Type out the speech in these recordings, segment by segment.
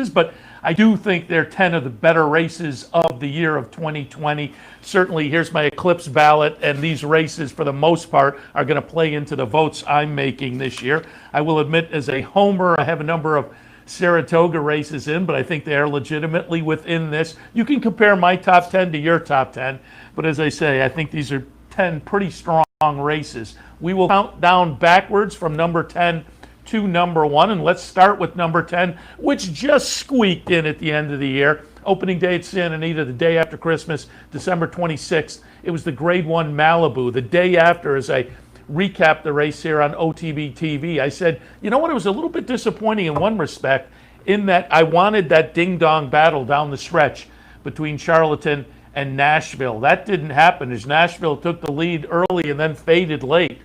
but I do think they're 10 of the better races of the year of 2020. Certainly, here's my Eclipse ballot, and these races, for the most part, are going to play into the votes I'm making this year. I will admit, as a homer, I have a number of Saratoga races in, but I think they are legitimately within this. You can compare my top 10 to your top 10, but as I say, I think these are 10 pretty strong races. We will count down backwards from number 10 to number 1, and let's start with number 10, which just squeaked in at the end of the year. Opening day at Santa Anita, the day after Christmas, December 26th. It was the Grade 1 Malibu. The day after, as I recapped the race here on OTB TV, I said, you know what, it was a little bit disappointing in one respect, in that I wanted that ding-dong battle down the stretch between Charlatan and Nashville. That didn't happen, as Nashville took the lead early and then faded late.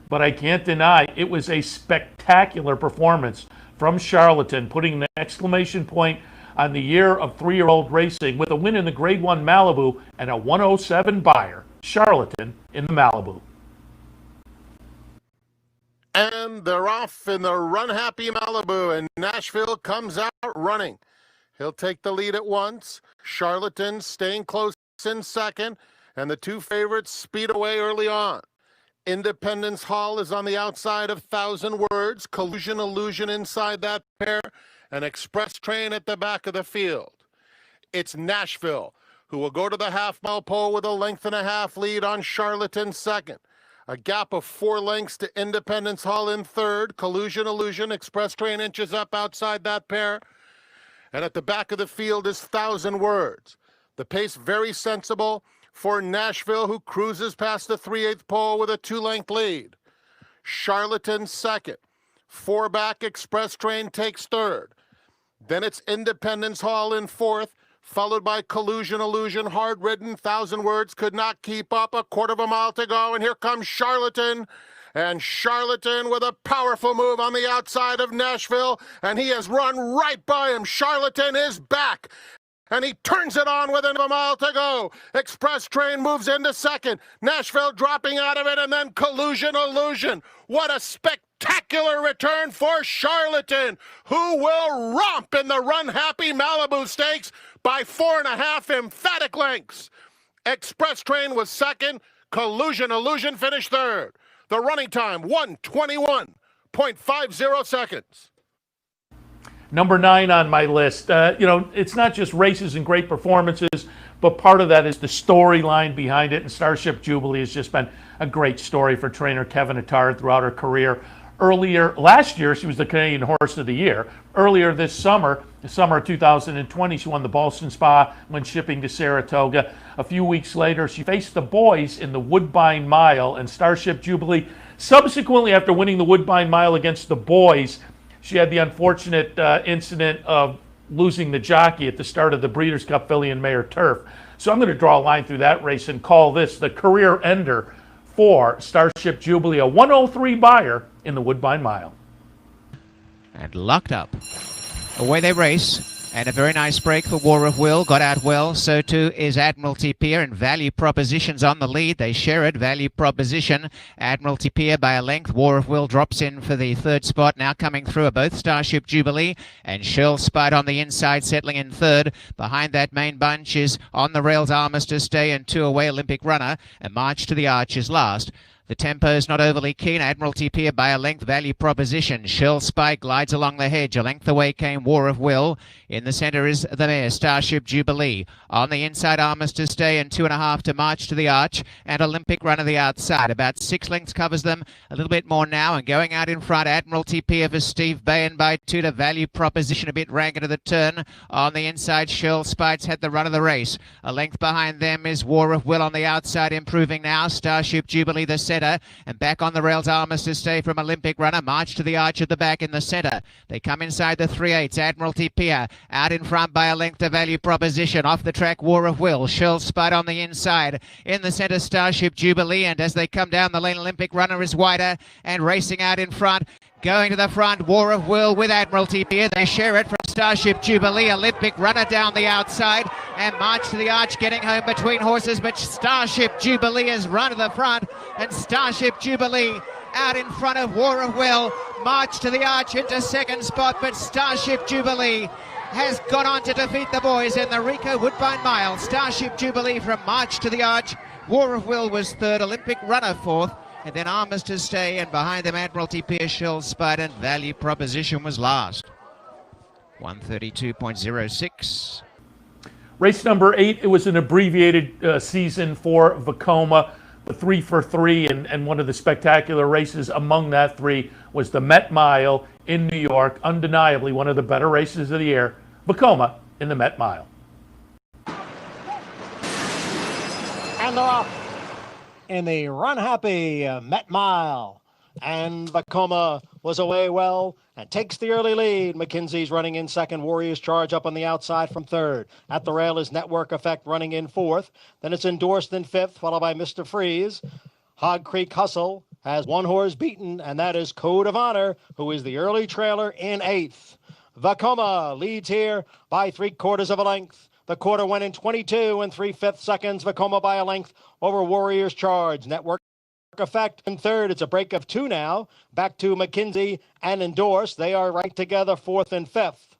But I can't deny it was a spectacular performance from Charlatan, putting an exclamation point on the year of 3-year-old racing with a win in the Grade 1 Malibu and a 107 buyer. Charlatan in the Malibu. And they're off in the Run Happy Malibu, and Nashville comes out running. He'll take the lead at once. Charlatan staying close in second, and the two favorites speed away early on. Independence Hall is on the outside of 1,000 Words. Collusion Illusion inside that pair. An Express Train at the back of the field. It's Nashville, who will go to the half-mile pole with a 1.5 length lead on Charlatan second. A gap of 4 lengths to Independence Hall in third. Collusion Illusion, Express Train inches up outside that pair. And at the back of the field is 1,000 Words. The pace very sensible for Nashville, who cruises past the 3/8 pole with a 2-length lead. Charlatan second. 4 back, Express Train takes third. Then it's Independence Hall in fourth, followed by Collusion Illusion, hard-ridden. 1,000 Words could not keep up. A 1/4 mile to go, and here comes Charlatan. And Charlatan with a powerful move on the outside of Nashville, and he has run right by him. Charlatan is back, and he turns it on with a mile to go. Express Train moves into second. Nashville dropping out of it, and then Collusion Illusion. What a spectacular return for Charlatan, who will romp in the Run Happy Malibu Stakes by 4.5 emphatic lengths. Express Train was second. Collusion Illusion finished third. The running time, 1:21.50 seconds. Number 9 on my list. It's not just races and great performances, but part of that is the storyline behind it. And Starship Jubilee has just been a great story for trainer Kevin Attard throughout her career. Last year, she was the Canadian Horse of the Year. Earlier this summer, the summer of 2020, she won the Boston Spa when shipping to Saratoga. A few weeks later, she faced the boys in the Woodbine Mile, and Starship Jubilee, subsequently after winning the Woodbine Mile against the boys, she had the unfortunate incident of losing the jockey at the start of the Breeders' Cup Filly and Mare Turf. So I'm going to draw a line through that race and call this the career ender for Starship Jubilee, a 103 buyer in the Woodbine Mile. And locked up. Away they race. And a very nice break for War of Will. Got out well. So too is Admiralty Pier, and Value Proposition's on the lead. They share it. Value Proposition, Admiralty Pier by a length. War of Will drops in for the third spot. Now coming through are both Starship Jubilee and Shirl Spite on the inside, settling in third. Behind that main bunch is On the Rails, Armistice Day, and 2 Away, Olympic Runner. And March to the Arch is last. The tempo's not overly keen. Admiralty Pier by a length. Value Proposition. Shirl Spike glides along the hedge. A length away came War of Will. In the centre is the mare, Starship Jubilee. On the inside, Armistice Day, and 2.5 to March to the Arch. And Olympic Runner the outside. About 6 lengths covers them. A little bit more now. And going out in front, Admiralty Pier for Steve Bain by 2 to Value Proposition. A bit ragged at the turn. On the inside, Shirl Spite's had the run of the race. A length behind them is War of Will on the outside, improving now. Starship Jubilee the centre. And back on the rails, Armistice Day from Olympic Runner. March to the Arch at the back in the centre. They come inside the 3/8. Admiralty Pier out in front by a length to Value Proposition. Off the track, War of Will. Shirl Spite on the inside. In the centre, Starship Jubilee. And as they come down the lane, Olympic Runner is wider and racing out in front. Going to the front, War of Will with Admiralty Pier. They share it from Starship Jubilee. Olympic Runner down the outside. And March to the Arch getting home between horses. But Starship Jubilee has run to the front. And Starship Jubilee out in front of War of Will. March to the Arch into second spot. But Starship Jubilee has gone on to defeat the boys in the Rico Woodbine Mile. Starship Jubilee from March to the Arch. War of Will was third, Olympic Runner fourth, and then Armistice Stay, and behind them Admiralty Pier, Shell Spider, and Value Proposition was last. 132.06. Race number 8, it was an abbreviated season for Vekoma, the 3 for 3, and one of the spectacular races among that 3 was the Met Mile in New York, undeniably one of the better races of the year. Vekoma in the Met Mile. And they're off in the Run Happy Met Mile. And Vekoma was away well and takes the early lead. McKinsey's running in second. Warriors Charge up on the outside from third. At the rail is Network Effect running in fourth. Then it's Endorsed in fifth, followed by Mr. Freeze. Hog Creek Hustle has one horse beaten, and that is Code of Honor, who is the early trailer in eighth. Vekoma leads here by 3/4 of a length. The quarter went in 22 and 3/5 seconds. Vekoma by a length over Warriors Charge. Network Effect in third. It's a break of 2 now. Back to McKinsey and Endorsed. They are right together, fourth and fifth.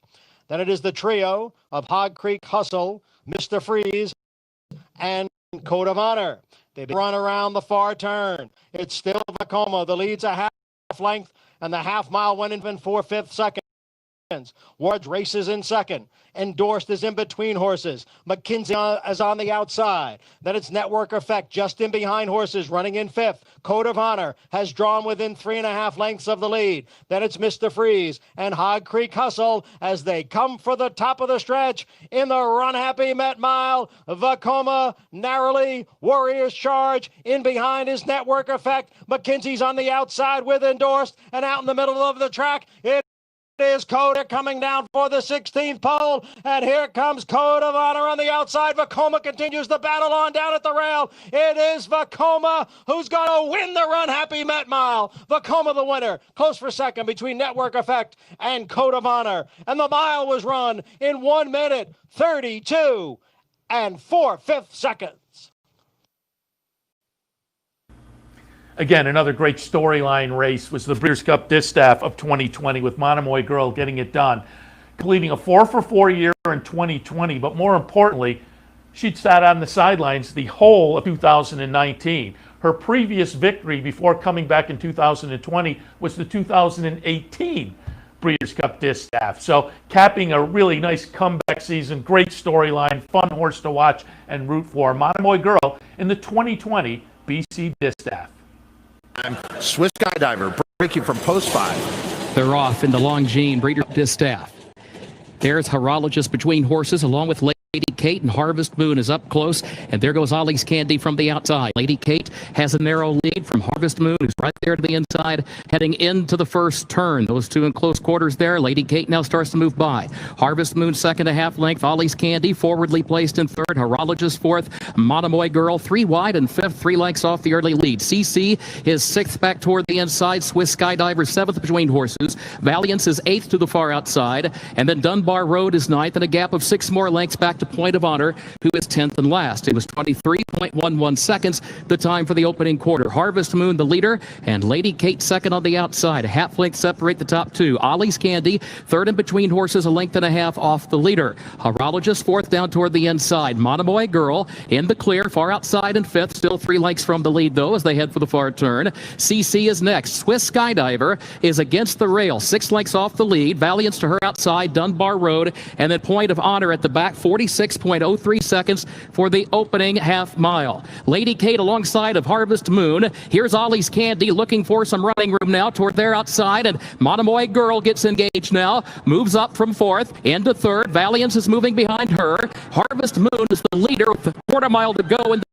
Then it is the trio of Hog Creek Hustle, Mr. Freeze, and Code of Honor. They run around the far turn. It's still Vekoma. The lead's a half length, and the half mile went in 4/5 seconds. Ward's races in second. Endorsed is in between horses. McKinsey is on the outside. Then it's Network Effect just in behind horses, running in fifth. Code of Honor has drawn within 3.5 lengths of the lead. Then it's Mr. Freeze and Hog Creek Hustle as they come for the top of the stretch in the Run Happy Met Mile. Vekoma narrowly. Warriors Charge in behind is Network Effect. McKinsey's on the outside with Endorsed, and out in the middle of the track it is Coda coming down for the 16th pole, and here comes Code of Honor on the outside. Vekoma continues the battle on down at the rail. It is Vekoma who's going to win the Run Happy Met Mile. Vekoma the winner, close for second between Network Effect and Code of Honor, and the mile was run in 1 minute 32 and 4/5 seconds. Again, another great storyline race was the Breeders' Cup Distaff of 2020 with Monomoy Girl getting it done, completing a 4 for 4 year in 2020, but more importantly, she'd sat on the sidelines the whole of 2019. Her previous victory before coming back in 2020 was the 2018 Breeders' Cup Distaff. So capping a really nice comeback season, great storyline, fun horse to watch and root for. Monomoy Girl in the 2020 BC Distaff. Swiss Skydiver breaking from post 5. They're off in the Longines Breeder Distaff. There's Horologist between horses along with Lady Kate, and Harvest Moon is up close, and there goes Ollie's Candy from the outside. Lady Kate has a narrow lead from Harvest Moon, who's right there to the inside, heading into the first turn. Those two in close quarters there. Lady Kate now starts to move by. Harvest Moon second, a half length. Ollie's Candy forwardly placed in third. Horologist fourth. Monomoy Girl 3 wide and fifth, 3 lengths off the early lead. CC is sixth back toward the inside. Swiss Skydiver seventh between horses. Valiance is eighth to the far outside, and then Dunbar Road is ninth, and a gap of 6 more lengths back to Point of Honor, who is 10th and last. It was 23.11 seconds, the time for the opening quarter. Harvest Moon the leader, and Lady Kate second on the outside. A half length separate the top two. Ollie's Candy third in between horses, a length and a half off the leader. Horologist fourth down toward the inside. Monomoy Girl in the clear, far outside and fifth, still 3 lengths from the lead though as they head for the far turn. CC is next. Swiss Skydiver is against the rail, 6 lengths off the lead. Valiance to her outside, Dunbar Road, and then Point of Honor at the back, 46.03 seconds for the opening half mile. Lady Kate alongside of Harvest Moon. Here's Ollie's Candy looking for some running room now toward their outside, and Monomoy Girl gets engaged now, moves up from fourth into third. Valiance is moving behind her. Harvest Moon is the leader with a quarter mile to go in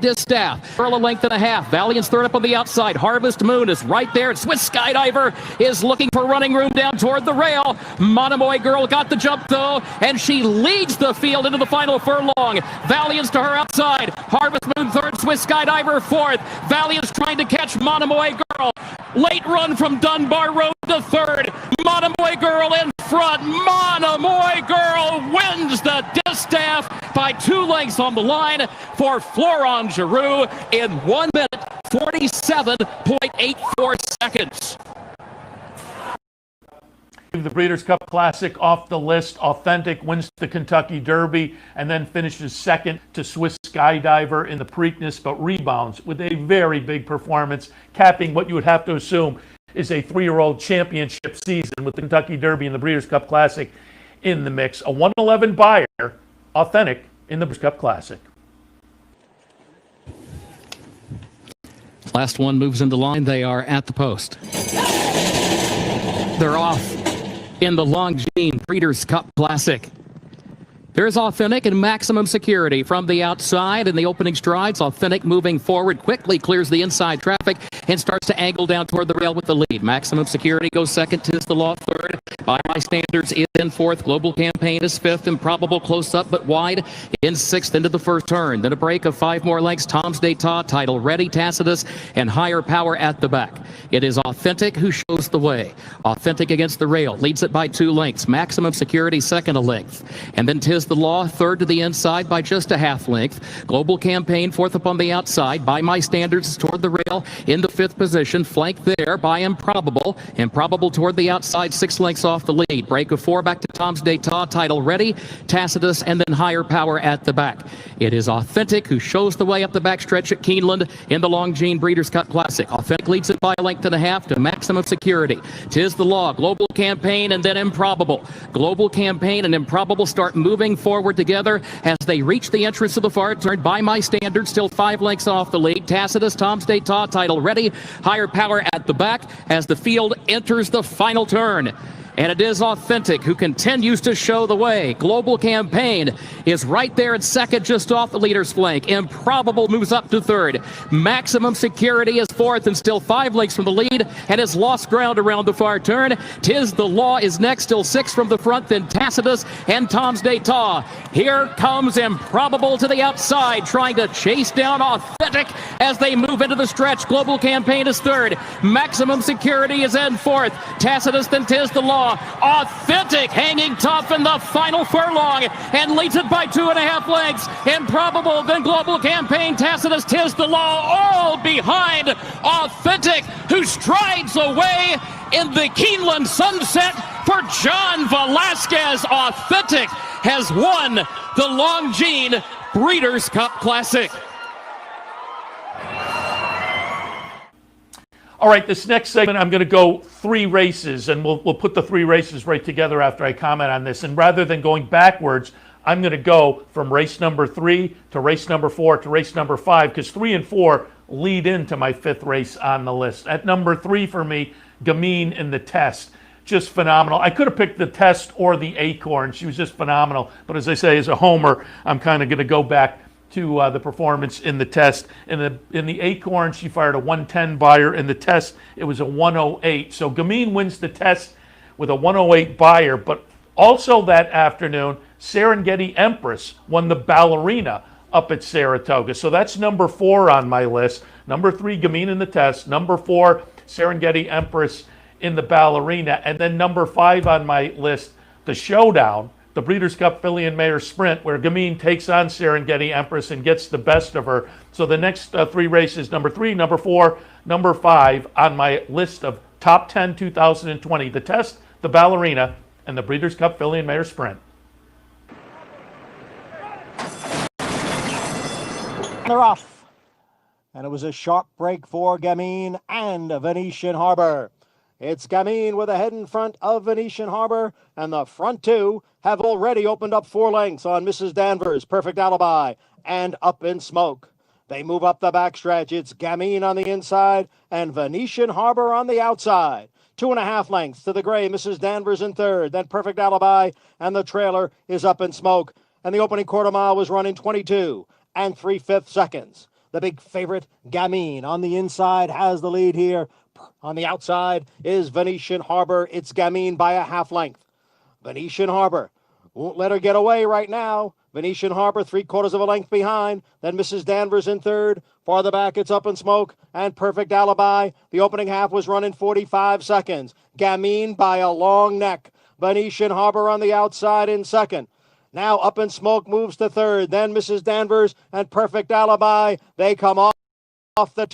Distaff. Girl a length and a half. Valiance third up on the outside. Harvest Moon is right there. Swiss Skydiver is looking for running room down toward the rail. Monomoy Girl got the jump though, and she leads the field into the final furlong. Valiance to her outside. Harvest Moon third. Swiss Skydiver fourth. Valiance trying to catch Monomoy Girl. Late run from Dunbar Road to third. Monomoy Girl in front. Monomoy Girl wins the Distaff by 2 lengths on the line for Florent Giroux in 1 minute 47.84 seconds. the Breeders' Cup Classic off the list. Authentic wins the Kentucky Derby and then finishes second to Swiss Skydiver in the Preakness, but rebounds with a very big performance, capping what you would have to assume is a 3-year-old championship season with the Kentucky Derby and the Breeders' Cup Classic in the mix. A 111 buyer, Authentic, in the Breeders' Cup Classic. Last one moves into line. They are at the post. They're off in the Longines Breeders' Cup Classic. There's Authentic and Maximum Security from the outside in the opening strides. Authentic moving forward, quickly clears the inside traffic and starts to angle down toward the rail with the lead. Maximum Security goes second, Tis the Law third. By My Standards is in fourth. Global Campaign is fifth. Improbable close up but wide in sixth into the first turn. Then a break of 5 more lengths. Tom's D'Etat, Title Ready, Tacitus, and Higher Power at the back. It is Authentic who shows the way. Authentic against the rail, leads it by 2 lengths. Maximum Security second a length. And then Tis the Law third to the inside by just a half length. Global Campaign fourth up on the outside. By My Standards toward the rail in the 5th position. Flanked there by Improbable. Improbable toward the outside, 6 lengths off the lead. Break of 4 back to Tom's D'Etat, Title Ready, Tacitus, and then Higher Power at the back. It is Authentic who shows the way up the backstretch at Keeneland in the Longines Breeders' Cup Classic. Authentic leads it by a length and a half to Maximum Security. Tis the Law, Global Campaign, and then Improbable. Global Campaign and Improbable start moving forward together as they reach the entrance of the far turn. By My Standards, still 5 lengths off the lead. Tacitus, Tom's D'Etat, Title Ready, Higher Power at the back as the field enters the final turn. And it is Authentic who continues to show the way. Global Campaign is right there at second, just off the leader's flank. Improbable moves up to third. Maximum Security is fourth and still 5 lengths from the lead and has lost ground around the far turn. Tis the Law is next, still 6 from the front, then Tacitus and Tom's D'Etat. Here comes Improbable to the outside, trying to chase down Authentic as they move into the stretch. Global Campaign is third. Maximum Security is in fourth. Tacitus, then Tis the Law. Authentic hanging tough in the final furlong and leads it by 2.5 lengths. Improbable, then Global Campaign, Tacitus, Tis the Law, all behind Authentic, who strides away in the Keeneland sunset for John Velasquez. Authentic has won the Longines Breeders' Cup Classic. All right, this next segment, I'm going to go 3 races, and we'll put the 3 races right together after I comment on this. And rather than going backwards, I'm going to go from race number 3 to race number 4 to race number 5, because 3 and 4 lead into my 5th race on the list. At number 3 for me, Gamine in the Test. Just phenomenal. I could have picked the Test or the Acorn. She was just phenomenal. But as I say, as a homer, I'm kind of going to go back to the performance in the Test. In the Acorn, she fired a 110 buyer. In the Test, it was a 108. So Gamine wins the Test with a 108 buyer. But also that afternoon, Serengeti Empress won the Ballerina up at Saratoga. So that's number 4 on my list. Number 3, Gamine in the Test. Number 4, Serengeti Empress in the Ballerina. And then number 5 on my list, the Showdown, the Breeders' Cup Filly and Mare Sprint, where Gamine takes on Serengeti Empress and gets the best of her. So the next 3 races, number 3, number 4, number 5 on my list of top 10 2020. The Test, the Ballerina, and the Breeders' Cup Filly and Mare Sprint. They're off. And it was a sharp break for Gamine and Venetian Harbor. It's Gamine with a head in front of Venetian Harbor, and the front 2 have already opened up 4 lengths on Mrs. Danvers, Perfect Alibi, and Up in Smoke. They move up the backstretch. It's Gamine on the inside and Venetian Harbor on the outside. 2.5 lengths to the gray, Mrs. Danvers in third, then Perfect Alibi, and the trailer is Up in Smoke. And the opening quarter mile was running 22 and 3/5 seconds. The big favorite, Gamine, on the inside has the lead here. On the outside is Venetian Harbor. It's Gamine by a half length. Venetian Harbor won't let her get away right now. Venetian Harbor 3/4 of a length behind. Then Mrs. Danvers in third. Farther back, it's Up in Smoke and Perfect Alibi. The opening half was running 45 seconds. Gamine by a long neck. Venetian Harbor on the outside in second. Now Up in Smoke moves to third. Then Mrs. Danvers and Perfect Alibi. They come off the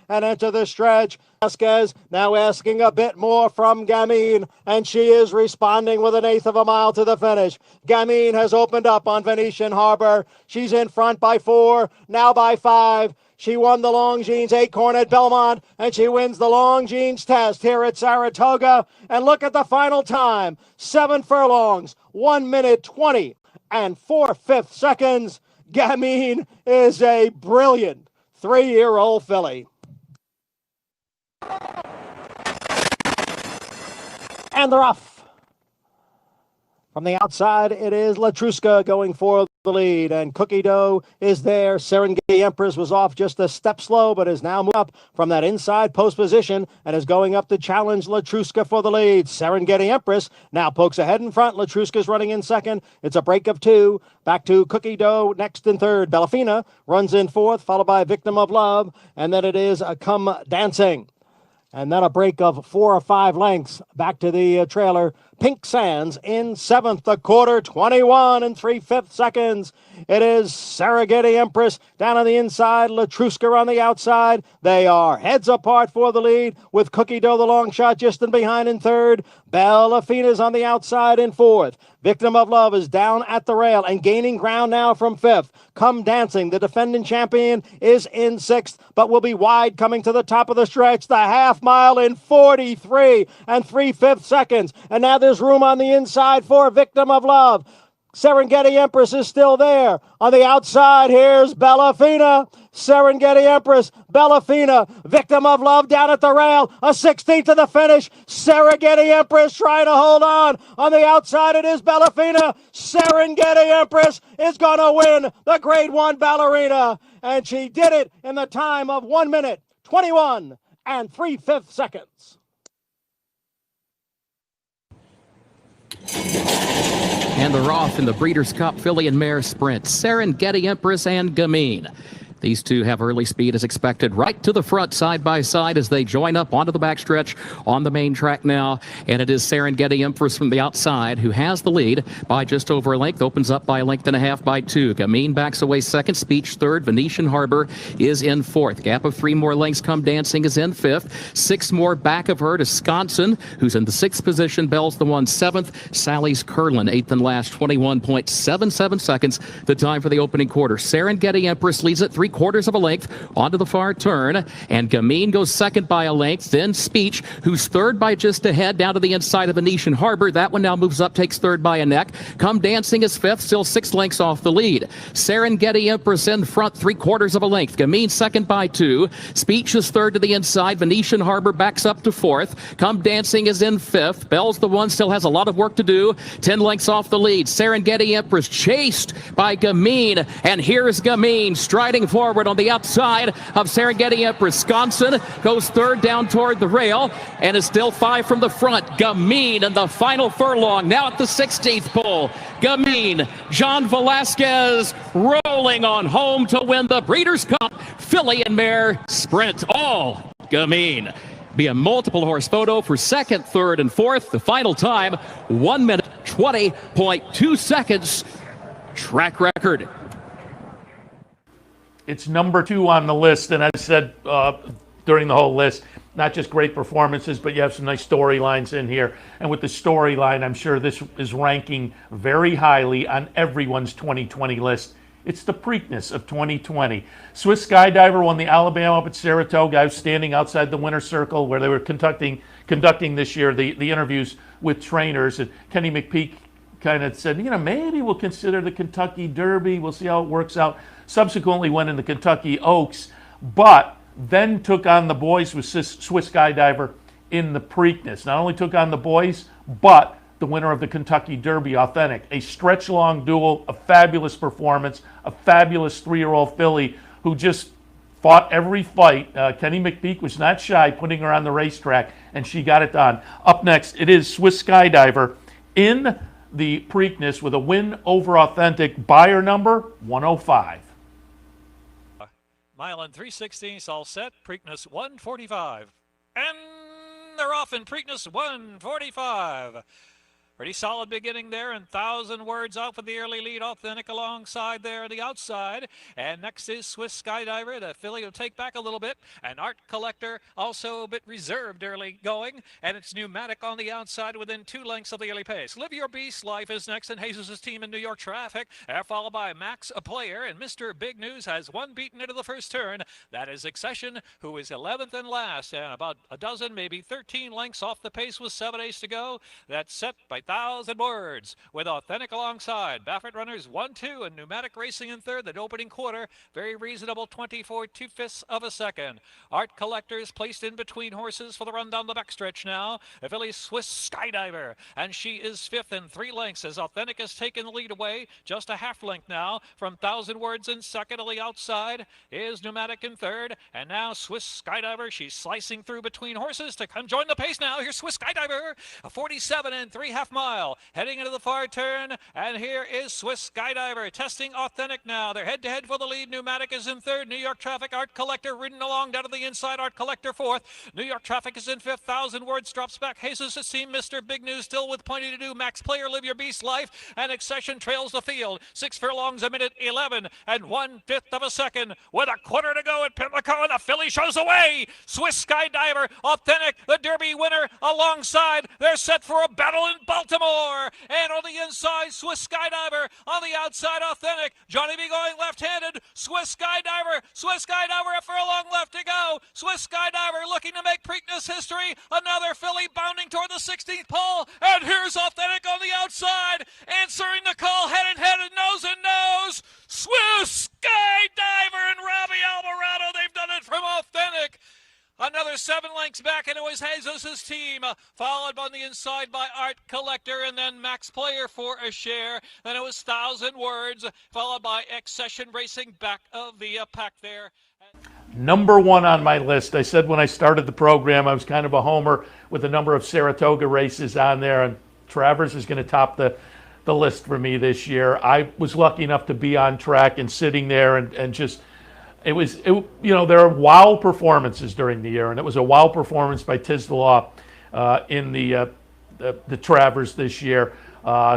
and enter the stretch. Vasquez now asking a bit more from Gamine, and she is responding with 1/8 of a mile to the finish. Gamine has opened up on Venetian Harbor. She's in front by 4, now by 5. She won the Longines Acorn at Belmont, and she wins the Longines test here at Saratoga. And look at the final time, 7 furlongs, 1 minute 20 and 4/5 seconds. Gamine is a brilliant 3-year-old filly. And they're off. From the outside, it is Latruska going for the lead, and Cookie Dough is there. Serengeti Empress was off just a step slow, but is now moved up from that inside post position and is going up to challenge Latruska for the lead. Serengeti Empress now pokes ahead in front. Latruska's running in second. It's a break of 2. Back to Cookie Dough next in third. Bellafina runs in fourth, followed by Victim of Love, and then it is Come Dancing. And then a break of 4 or 5 lengths back to the trailer. Pink Sands in 7th, the quarter, 21 and 3/5 seconds. It is Serengeti Empress down on the inside, Latruska on the outside. They are heads apart for the lead, with Cookie Dough the long shot just in behind in third. Bellafina's on the outside in 4th. Victim of Love is down at the rail and gaining ground now from 5th. Come Dancing, the defending champion, is in 6th, but will be wide coming to the top of the stretch. The half mile in 43 and 3/5 seconds. And now there's room on the inside for Victim of Love. Serengeti Empress is still there. On the outside, here's Bellafina. Serengeti Empress, Bellafina, Victim of Love down at the rail. A 16th to the finish. Serengeti Empress trying to hold on. On the outside, it is Bellafina. Serengeti Empress is going to win the Grade 1 Ballerina. And she did it in the time of 1 minute, 21 and 3/5 seconds. And they're off in the Breeders' Cup Filly and Mare Sprint. Serengeti Empress and Gamine. These two have early speed as expected, right to the front, side by side, as they join up onto the backstretch on the main track now. And it is Serengeti Empress from the outside who has the lead by just over a length, opens up by a length and a half by 2. Gamine backs away second, Speech third, Venetian Harbor is in 4th. Gap of 3 more lengths, Come Dancing is in 5th. 6 more back of her to Sconson, who's in the 6th position. Bell's the one 7th. Sally's Curlin, 8th and last, 21.77 seconds, the time for the opening quarter. Serengeti Empress leads at 3/4 of a length onto the far turn, and Gamine goes second by a length. Then Speech, who's third by just a head, down to the inside of Venetian Harbor. That one now moves up, takes third by a neck. Come Dancing is 5th, still 6 lengths off the lead. Serengeti Empress in front, 3/4 of a length. Gamine second by 2. Speech is third to the inside. Venetian Harbor backs up to 4th. Come Dancing is in 5th. Bell's the one, still has a lot of work to do. 10 lengths off the lead. Serengeti Empress chased by Gamine, and here's Gamine striding forward on the outside of Serengeti Empress. Sconson goes third down toward the rail and is still 5 from the front. Gamine in the final furlong, now at the 16th pole. Gamine, John Velasquez rolling on home to win the Breeders' Cup Filly and Mare Sprint. All Gamine. Be a multiple horse photo for 2nd, 3rd, and 4th. The final time, 1 minute, 20.2 seconds. Track record. It's number 2 on the list, and I said during the whole list, not just great performances, but you have some nice storylines in here. And with the storyline, I'm sure this is ranking very highly on everyone's 2020 list. It's the Preakness of 2020. Swiss Skydiver won the Alabama up at Saratoga. I was standing outside the winner's circle where they were conducting this year the interviews with trainers, and Kenny McPeak kind of said, maybe we'll consider the Kentucky Derby. We'll see how it works out. Subsequently went in the Kentucky Oaks, but then took on the boys with Swiss Skydiver in the Preakness. Not only took on the boys, but the winner of the Kentucky Derby Authentic. A stretch-long duel, a fabulous performance, a fabulous 3-year-old filly who just fought every fight. Kenny McPeak was not shy putting her on the racetrack, and she got it done. Up next, it is Swiss Skydiver in the Preakness with a win over Authentic, buyer number 105. Mile and 3/16, all set. Preakness 145. And they're off in Preakness 145. Pretty solid beginning there, and 1,000 Words out for the early lead. Authentic alongside there on the outside. And next is Swiss Skydiver. The filly will take back a little bit. And Art Collector also a bit reserved early going. And it's Pneumatic on the outside within 2 lengths of the early pace. Live Your Beast Life is next, and Jesus' team in New York Traffic. Followed by Max, a player. And Mr. Big News has one beaten into the first turn. That is Accession, who is 11th and last. And about a dozen, maybe 13 lengths off the pace with 7 days to go. That's set by 1,000 Words with Authentic alongside. Baffert runners 1-2 and Pneumatic racing in third. That opening quarter, very reasonable 24 2/5 of a second. Art Collectors placed in between horses for the run down the backstretch now. A filly Swiss Skydiver, and she is 5th in 3 lengths as Authentic has taken the lead away. Just a half length now from 1,000 Words in second. On the outside is Pneumatic in third, and now Swiss Skydiver. She's slicing through between horses to come join the pace now. Here's Swiss Skydiver, a 47 and 3/2 mile, heading into the far turn, and here is Swiss Skydiver testing Authentic now. They're head-to-head for the lead. Pneumatic is in third. New York Traffic, Art Collector ridden along down to the inside. Art Collector fourth. New York Traffic is in fifth. 1,000 Words drops back. Jesus has seen Mr. Big News still with plenty to do. Max Player, Live Your Beast Life, and Accession trails the field. 6 furlongs a minute, 11 and 1/5 of a second with a quarter to go at Pimlico, and the filly shows away. Swiss Skydiver, Authentic, the Derby winner alongside. They're set for a battle in Baltimore. And on the inside, Swiss Skydiver. On the outside, Authentic. Johnny B going left-handed. Swiss Skydiver. Swiss Skydiver, a furlong left to go. Swiss Skydiver looking to make Preakness history. Another filly bounding toward the 16th pole. And here's Authentic on the outside, answering the call head and head and nose. Swiss Skydiver and Robbie Alvarado. They've done it from Authentic. Another 7 lengths back, and it was Jesus' team, followed on the inside by Art Collector, and then Max Player for a share. Then it was 1,000 Words, followed by Accession racing back of the pack there. Number 1 on my list. I said when I started the program I was kind of a homer with a number of Saratoga races on there, and Travers is going to top the list for me this year. I was lucky enough to be on track and sitting there and just there are wow performances during the year, and it was a wow performance by Tiz the Law in the Travers this year.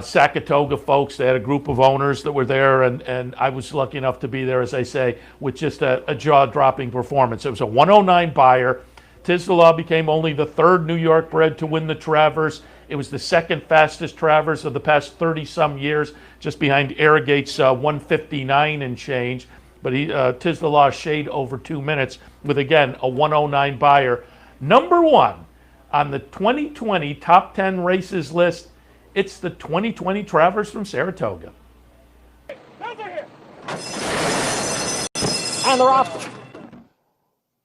Saratoga folks, they had a group of owners that were there, and I was lucky enough to be there, as I say, with just a jaw-dropping performance. It was a 109 buyer. Tiz the Law became only the 3rd New York bred to win the Travers. It was the 2nd fastest Travers of the past 30-some years, just behind Arrogate's 159 and change. But Tiz the Law shade over 2 minutes with, again, a 109 buyer. Number 1 on the 2020 top 10 races list, it's the 2020 Travers from Saratoga. And they're off.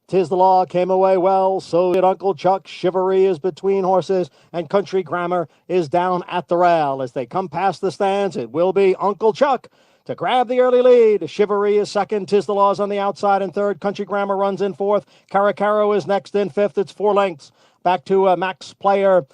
Tiz the Law came away well, so did Uncle Chuck. Chivalry is between horses, and Country Grammar is down at the rail. As they come past the stands, it will be Uncle Chuck to grab the early lead. Chivalry is second. Tiz the Law's on the outside in third. Country Grammar runs in fourth. Caracaro is next in fifth. It's 4 lengths. Back to Max Player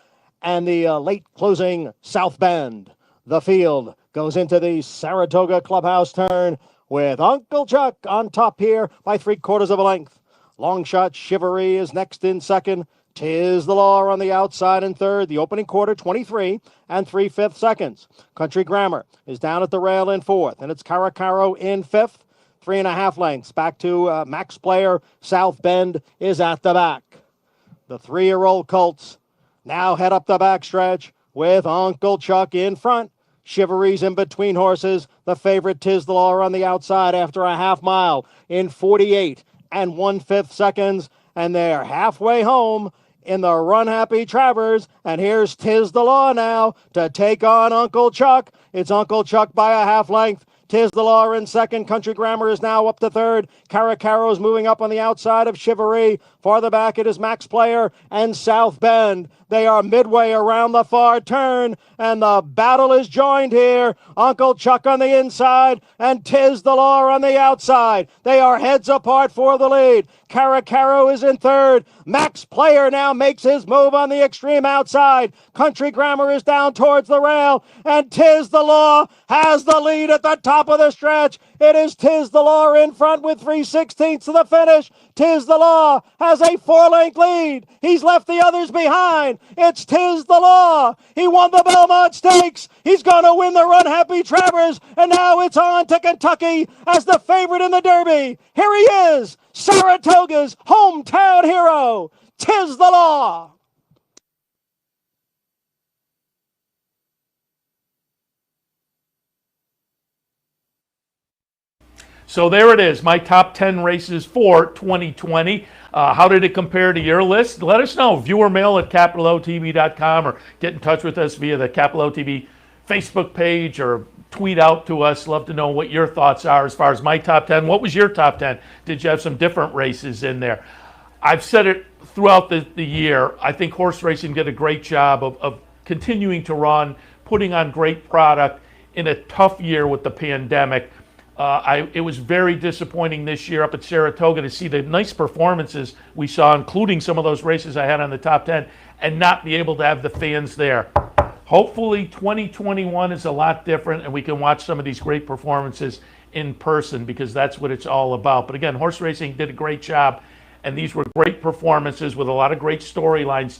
and the late closing South Bend. The field goes into the Saratoga Clubhouse turn with Uncle Chuck on top here by 3/4 of a length. Long shot Chivalry is next in second. Tiz the Law on the outside in third. The opening quarter, 23 and 3/5 seconds. Country Grammar is down at the rail in fourth, and it's Caracaro in fifth. 3.5 lengths. Back to Max Player. South Bend is at the back. The 3-year-old Colts now head up the backstretch with Uncle Chuck in front. Chivalry's in between horses. The favorite Tiz the Law on the outside after a half mile in 48 and 1/5 seconds. And they're halfway home in the Run Happy Travers. And here's Tiz the Law now to take on Uncle Chuck. It's Uncle Chuck by a half length. Tiz the Law in second. Country Grammar is now up to third. Caracaro's moving up on the outside of Chivalry. Farther back it is Max Player and South Bend. They are midway around the far turn, and the battle is joined here. Uncle Chuck on the inside and Tiz the Law on the outside. They are heads apart for the lead. Caracaro is in third. Max Player now makes his move on the extreme outside. Country Grammar is down towards the rail, and Tiz the Law has the lead at the top top of the stretch. It is Tiz the Law in front with 3/16 to the finish. Tiz the Law has a 4-length lead. He's left the others behind. It's Tiz the Law. He won the Belmont Stakes. He's going to win the Run Happy Travers. And now it's on to Kentucky as the favorite in the Derby. Here he is, Saratoga's hometown hero, Tiz the Law. So there it is, my top 10 races for 2020. How did it compare to your list? Let us know. Viewer mail at capitalotv.com or get in touch with us via the Capital OTB Facebook page or tweet out to us. Love to know what your thoughts are as far as my top 10. What was your top 10? Did you have some different races in there? I've said it throughout the year. I think horse racing did a great job of continuing to run, putting on great product in a tough year with the pandemic. It was very disappointing this year up at Saratoga to see the nice performances we saw, including some of those races I had on the top 10, and not be able to have the fans there. Hopefully 2021 is a lot different and we can watch some of these great performances in person, because that's what it's all about. But again, horse racing did a great job, and these were great performances with a lot of great storylines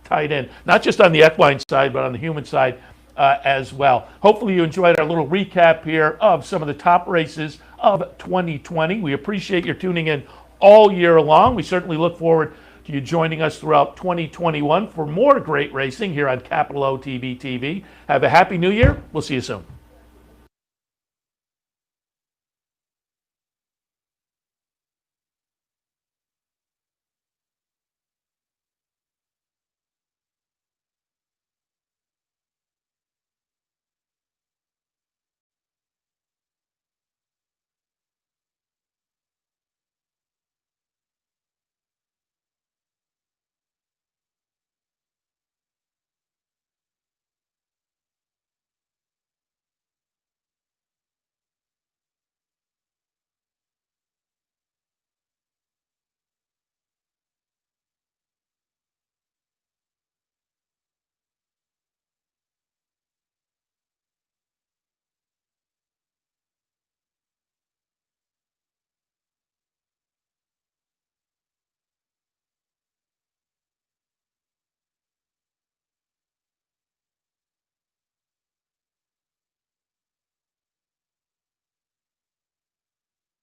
tied in, not just on the equine side, but on the human side as well. Hopefully you enjoyed our little recap here of some of the top races of 2020. We appreciate your tuning in all year long. We certainly look forward to you joining us throughout 2021 for more great racing here on Capital OTB TV. Have a happy new year. We'll see you soon.